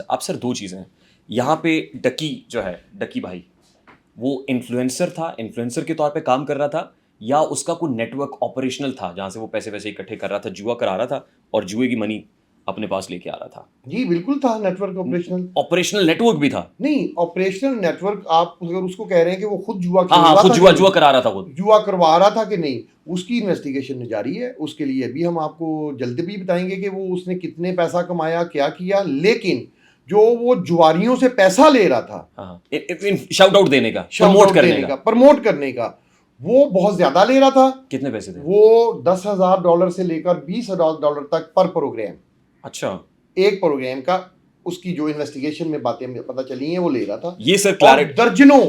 अब सर दो चीज़ें हैं यहाँ पे। डकी जो है, डकी भाई, वो इन्फ्लुएंसर था, इन्फ्लुएंसर के तौर पे काम कर रहा था, या उसका कोई नेटवर्क ऑपरेशनल था जहाँ से वो पैसे वैसे इकट्ठे कर रहा था, जुआ करा रहा था और जुए की मनी अपने पास लेके आ रहा था? जी बिल्कुल था नेटवर्क ऑपरेशनल। ऑपरेशनल नेटवर्क भी था? नहीं, ऑपरेशनल नेटवर्क आप अगर उसको कह रहे हैं कि वो खुद जुआ खेल हाँ रहा हाँ, खुद था जुआ कि जुआ नहीं, करा रहा था खुद। जुआ करवा रहा था कि नहीं, उसकी इन्वेस्टिगेशन जारी है। उसके लिए भी हम आपको जल्द भी बताएंगे कि वो उसने कितने पैसा कमाया, क्या किया। लेकिन जो वो जुआरियों से पैसा ले रहा था, हाँ, शाउट आउट देने का, प्रमोट करने का, प्रमोट करने का, वो बहुत ज्यादा ले रहा था। कितने पैसे थे वो $10,000 से लेकर $20,000 तक पर प्रोग्राम। अच्छा, एक प्रोग्राम का उसकी जो इन्वेस्टिगेशन में बातें पता चली हैं वो ले रहा था। ये सर क्लैरिटी। दर्जनों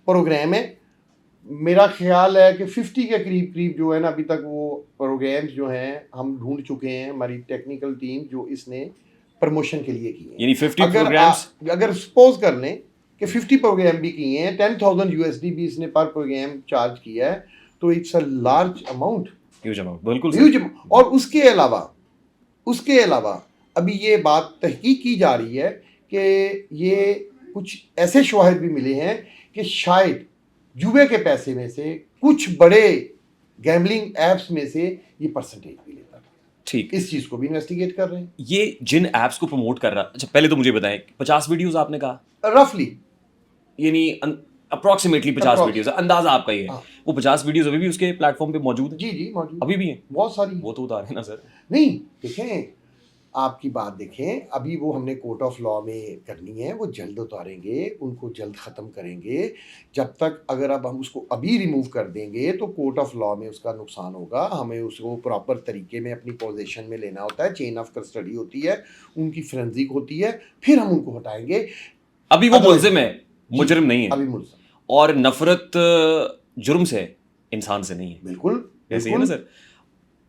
प्रोग्राम है, मेरा ख्याल है कि 50 के करीब करीब जो है ना अभी तक वो प्रोग्राम्स जो हैं हम ढूंढ चुके हैं, हमारी टेक्निकल टीम जो इसने प्रमोशन के लिए किए हैं। यानी 50 प्रोग्राम्स। अगर सपोज कर लें कि 50 प्रोग्राम भी किए हैं, 10,000 USD भी इसने पर प्रोग्राम चार्ज किया है, तो it's a large amount, huge amount, बिल्कुल ह्यूज। और उसके अलावा अभी ये बात तहकीक की जा रही है कि ये कुछ ऐसे शवाहिद भी मिले हैं कि शायद जुए के पैसे में से कुछ बड़े गैम्बलिंग एप्स में से ये परसेंटेज भी लेता था। ठीक, इस चीज को भी इन्वेस्टिगेट कर रहे हैं। ये जिन एप्स को प्रमोट कर रहा, अच्छा पहले तो मुझे बताएं, 50 वीडियोस आपने कहा, रफली यानी अप्रोक्सीमेटली 50 वीडियोस, अंदाजा आपका ही है। हाँ। वो 50 वीडियोस अभी भी उसके प्लेटफॉर्म पे मौजूद है? जी जी मौजूद, अभी भी है? बहुत सारी। वो तो उतारे ना सर। नहीं देखें, आपकी बात देखें, अभी वो हमने कोर्ट ऑफ लॉ में करनी है, वो जल्द उतारेंगे, उनको जल्द ख़त्म करेंगे। जब तक अगर अब हम उसको अभी रिमूव कर देंगे तो कोर्ट ऑफ लॉ में उसका नुकसान होगा। हमें उसको प्रॉपर तरीके में अपनी पोजीशन में लेना होता है, चेन ऑफ कस्टडी होती है, उनकी फोरेंसिक होती है, फिर हम उनको हटाएंगे। अभी वो मुलजिम है, मुजरिम नहीं है। अभी मुलजिम, और नफरत जुर्म से, इंसान से नहीं है। बिल्कुल ऐसे ही है ना सर।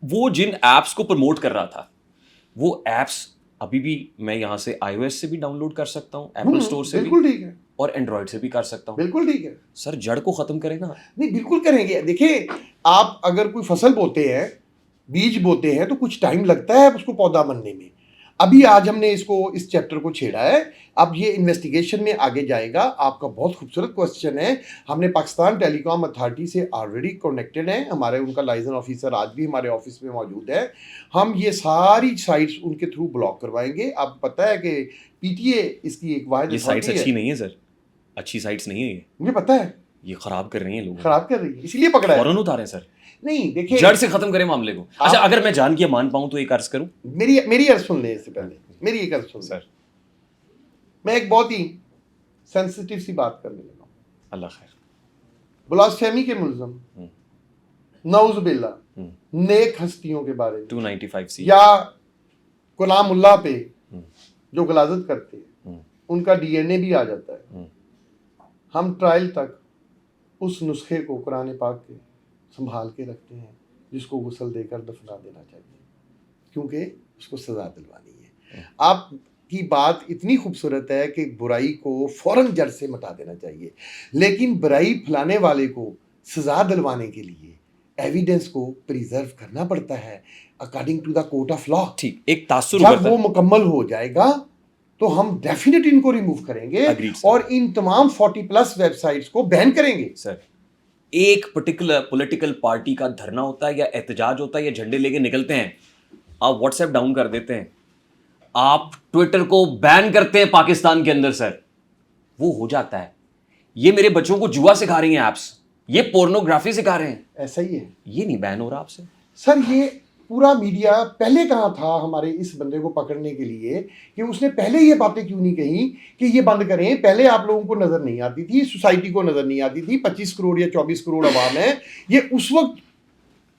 वो जिन एप्स को प्रमोट कर रहा था, वो एप्स अभी भी मैं यहाँ से iOS से भी डाउनलोड कर सकता हूँ, एप्पल स्टोर से भी, बिल्कुल ठीक है, और एंड्रॉइड से भी कर सकता हूँ। बिल्कुल ठीक है सर, जड़ को खत्म करें ना। नहीं, बिल्कुल करेंगे। देखिए, आप अगर कोई फसल बोते हैं, बीज बोते हैं, तो कुछ टाइम लगता है उसको पौधा बनने में। अभी आज हमने इसको, इस चैप्टर को छेड़ा है, अब ये इन्वेस्टिगेशन में आगे जाएगा। आपका बहुत खूबसूरत क्वेश्चन है। हमने पाकिस्तान टेलीकॉम अथॉरिटी से ऑलरेडी कनेक्टेड हैं, हमारे उनका लाइसेंस ऑफिसर आज भी हमारे ऑफिस में मौजूद है। हम ये सारी साइट्स उनके थ्रू ब्लॉक करवाएंगे। आपको पता है कि PTA इसकी एक वाहिद ये साइट्स अच्छी नहीं है सर, अच्छी साइट्स नहीं है ये, मुझे पता है। ये खराब कर रही हैं लोगों, खराब कर रही है, इसलिए पकड़ा है। फौरन उतारें सर, नहीं देखिए, जड़ से खत्म करें मामले को। अच्छा, अगर मैं जान के मान पाऊं तो एक अर्ज करूं? मेरी अर्ज सुन लें इससे पहले, मेरी एक अर्ज सुन सर। मैं एक बहुत ही सेंसिटिव सी बात करने लगा हूं। अल्लाह खैर। ब्लास्फेमी के मुल्ज़िम, नऊज़ुबिल्लाह, नेक हस्तियों के बारे में 295C या गुलामुल्लाह पे जो गलाजत करते हैं, उनका DNA भी आ जाता है। हम ट्रायल तक उस नुस्खे को कुरान पाक के संभाल के रखते हैं, जिसको गुस्ल देकर दफना देना चाहिए, क्योंकि उसको सजा दिलवानी है। आपकी बात इतनी खूबसूरत है कि बुराई को फौरन जड़ से मिटा देना चाहिए, लेकिन बुराई फैलाने वाले को सजा दिलवाने के लिए एविडेंस को प्रिजर्व करना पड़ता है according to the court of law. ठीक, एक तासुर जब वो मुकम्मल हो जाएगा तो हम डेफिनेट इनको रिमूव करेंगे और इन तमाम 40+ वेबसाइट्स को बैन करेंगे। सर, एक पर्टिकुलर पॉलिटिकल पार्टी का धरना होता है या एहतजाज होता है या झंडे लेके निकलते हैं, आप व्हाट्सएप डाउन कर देते हैं, आप ट्विटर को बैन करते हैं पाकिस्तान के अंदर, सर वो हो जाता है। ये मेरे बच्चों को जुआ सिखा रही हैं एप्स, ये पोर्नोग्राफी सिखा रहे हैं, ऐसा ही है। ये नहीं बैन हो रहा आपसे सर। ये पूरा मीडिया पहले कहाँ था हमारे इस बंदे को पकड़ने के लिए कि उसने पहले ये बातें क्यों नहीं कही कि ये बंद करें। पहले आप लोगों को नजर नहीं आती थी, सोसाइटी को नजर नहीं आती थी। 25 करोड़ या 24 करोड़ आवाम है, ये उस वक्त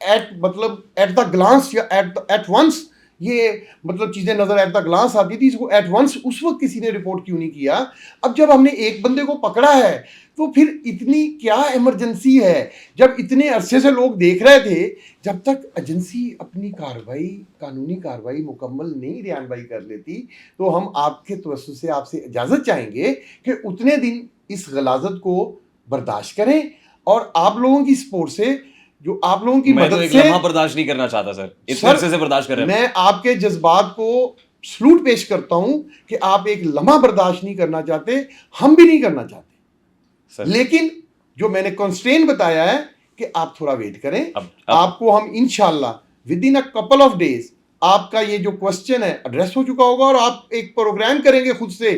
एट द ग्लांस या एट वंस ये चीजें नजर एट द ग्लांस आती थी, इसको एट वंस उस वक्त किसी ने रिपोर्ट क्यों नहीं किया। अब जब हमने एक बंदे को पकड़ा है तो फिर इतनी क्या इमरजेंसी है, जब इतने अरसे से लोग देख रहे थे। जब तक एजेंसी अपनी कार्रवाई, कानूनी कार्रवाई मुकम्मल नहीं रियानबाई कर लेती, तो हम आपके तवज्जो से आपसे इजाज़त चाहेंगे कि उतने दिन इस गलाजत को बर्दाश्त करें और आप लोगों की सपोर्ट से, जो आप लोगों की मदद से, बर्दाश्त नहीं करना चाहता सर, इस अरसे से बर्दाश्त कर रहे हैं। मैं आपके जज्बात को सलूट पेश करता हूं कि आप एक लम्हा बर्दाश्त नहीं करना चाहते, हम भी नहीं करना चाहते सर लेकिन जो मैंने कॉन्स्ट्रेन बताया है कि आप थोड़ा वेट करें। अब आपको हम इंशाल्लाह with in a couple of days आपका ये जो क्वेश्चन है एड्रेस हो चुका होगा और आप एक प्रोग्राम करेंगे खुद से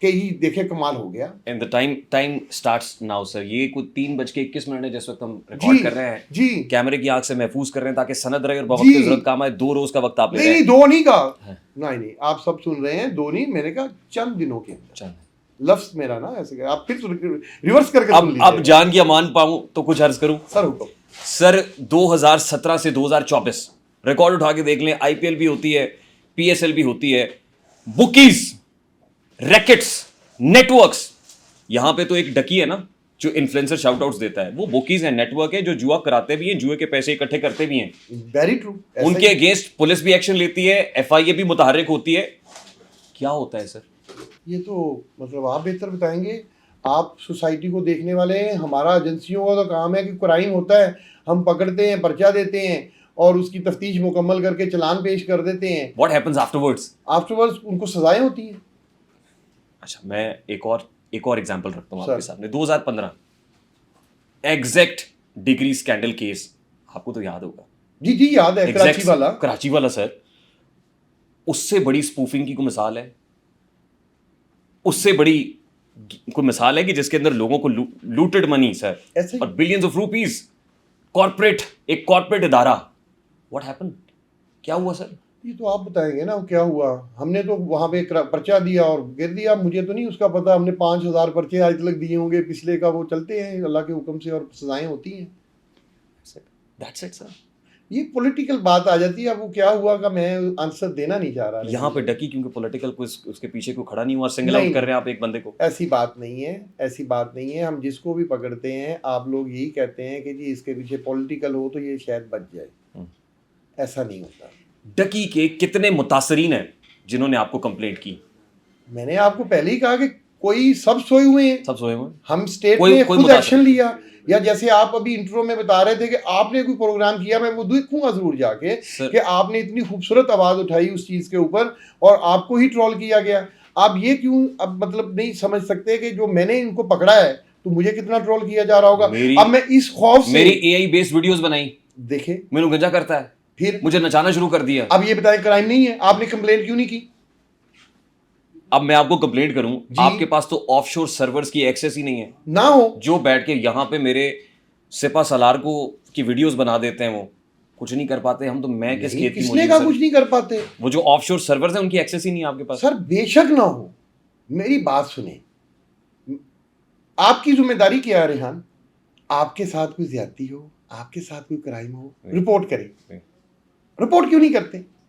कि ही देखे कमाल हो गया। And the time starts now sir. ये कुछ 3:21 है जिस वक्त हम जी रिकॉर्ड कर रहे हैं। जी कैमरे की आंख से महफूज कर रहे हैं ताकि सनद रहे और बहुत जी। जरूरत काम आए। 2 रोज का वक्त आप ले नहीं रहे नहीं, हैं। दो नहीं कहा, हाँ। नहीं आप सब सुन रहे हैं, दो नहीं, मैंने कहा चंद दिनों के अंदर। चल। लफ्ज मेरा ना ऐसे कहा, आप फिर रिवर्स करके सुन अब लीजिए। जान की अमान पाऊं तो कुछ अर्ज करूं सर हुक्म। सर। 2017 से 2024 रिकॉर्ड उठा के देख लें। आईपीएल भी होती है, पीएसएल भी होती है, बुकीज, रैकेट्स, नेटवर्क्स। यहां पे तो एक डकी है ना जो इन्फ्लुएंसर शाउट आउट्स देता है, वो बुकीज है, नेटवर्क है जो जुआ कराते भी हैं, जुए के पैसे इकट्ठे करते भी हैं। Very true. उनके अगेंस्ट पुलिस भी एक्शन लेती है, एफआईए भी मुतहर्रिक होती है। क्या होता है सर? ये तो मतलब आप बेहतर बताएंगे, आप सोसाइटी को देखने वाले हैं। हमारा एजेंसियों का तो काम है कि क्राइम होता है, हम पकड़ते हैं, पर्चा देते हैं और उसकी तफ्तीश मुकम्मल करके चालान पेश कर देते हैं। What happens afterwards? आफ्टरवर्ड्स उनको सजाएं होती हैं। अच्छा, मैं एक और एग्जांपल रखता हूं सर। आपके सामने। 2015 एग्जैक्ट डिग्री स्कैंडल केस, आपको तो याद होगा। जी जी याद है, कराची वाला। कराची वाला सर। उससे बड़ी स्पूफिंग की कोई मिसाल है? उससे बड़ी कोई मिसाल है कि जिसके अंदर लोगों को लूटेड मनी सर, ऐसे ही। और बिलियंस ऑफ रुपीस, एक कॉर्पोरेट इदारा। What happened? क्या हुआ सर? ये तो आप बताएंगे ना क्या हुआ। हमने तो वहां पे पर्चा दिया और गिर दिया, मुझे तो नहीं उसका पता। हमने 5,000 पर्चे आज तक दिए होंगे पिछले का, वो चलते हैं अल्लाह के हुक्म से और सजाएं होती हैं। That's it, sir. ये पॉलिटिकल बात आ जाती है। अब वो क्या हुआ का मैं आंसर देना नहीं चाह रहा। यहाँ पे डकी क्योंकि पॉलिटिकल को उसके पीछे कोई खड़ा नहीं हुआ, सिंगल नहीं। आउट कर रहे हैं आप एक बंदे को। ऐसी बात नहीं है, ऐसी बात नहीं है। हम जिसको भी पकड़ते हैं आप लोग यही कहते हैं कि जी इसके पीछे पॉलिटिकल हो तो ये शायद बच जाए। ऐसा नहीं होता। डकी के कितने मुतासरीन हैं जिन्होंने आपको कंप्लेंट की? मैंने आपको पहले ही कहा कि कोई सब सोए हुए हैं। सब सोए हुए हैं। हम स्टेट कोई- ने कोई खुद मुतासर- एक्शन लिया, या जैसे आप अभी इंट्रो में बता रहे थे कि आपने कोई प्रोग्राम किया, मैं वो देखूंगा जरूर जाके सर- कि आपने इतनी खूबसूरत आवाज उठाई उस चीज के ऊपर और आपको ही ट्रोल किया गया। आप ये क्यों अब मतलब नहीं समझ सकते कि जो मैंने इनको पकड़ा है तो मुझे कितना ट्रोल किया जा रहा होगा। अब मैं इस खौफ से मेरी एआई बेस्ड वीडियोस बनाई, देखे मैंने गंजा करता है, फिर मुझे नचाना शुरू कर दिया। अब ये बताएं क्राइम नहीं है, आपने कंप्लेंट क्यों नहीं की? अब मैं आपको कंप्लेंट करूं, जी। आपके पास तो ऑफशोर सर्वर्स की एक्सेस ही नहीं है ना हो जो बैठ के यहाँ पे मेरे सिपा सलार को की वीडियोस बना देते हैं। वो कुछ नहीं कर पाते। हम तो मैं किस नहीं, खेत की किसने मूली कहा सर? कुछ नहीं कर पाते? वो जो ऑफशोर सर्वर्स हैं उनकी एक्सेस ही नहीं है आपके पास। सर बेशक ना हो, मेरी बात सुने। आपकी जिम्मेदारी क्या है रेहान? आपके साथ कोई ज्यादती हो, आपके साथ कोई क्राइम हो, रिपोर्ट करें। रिपोर्ट क्यों नहीं करते?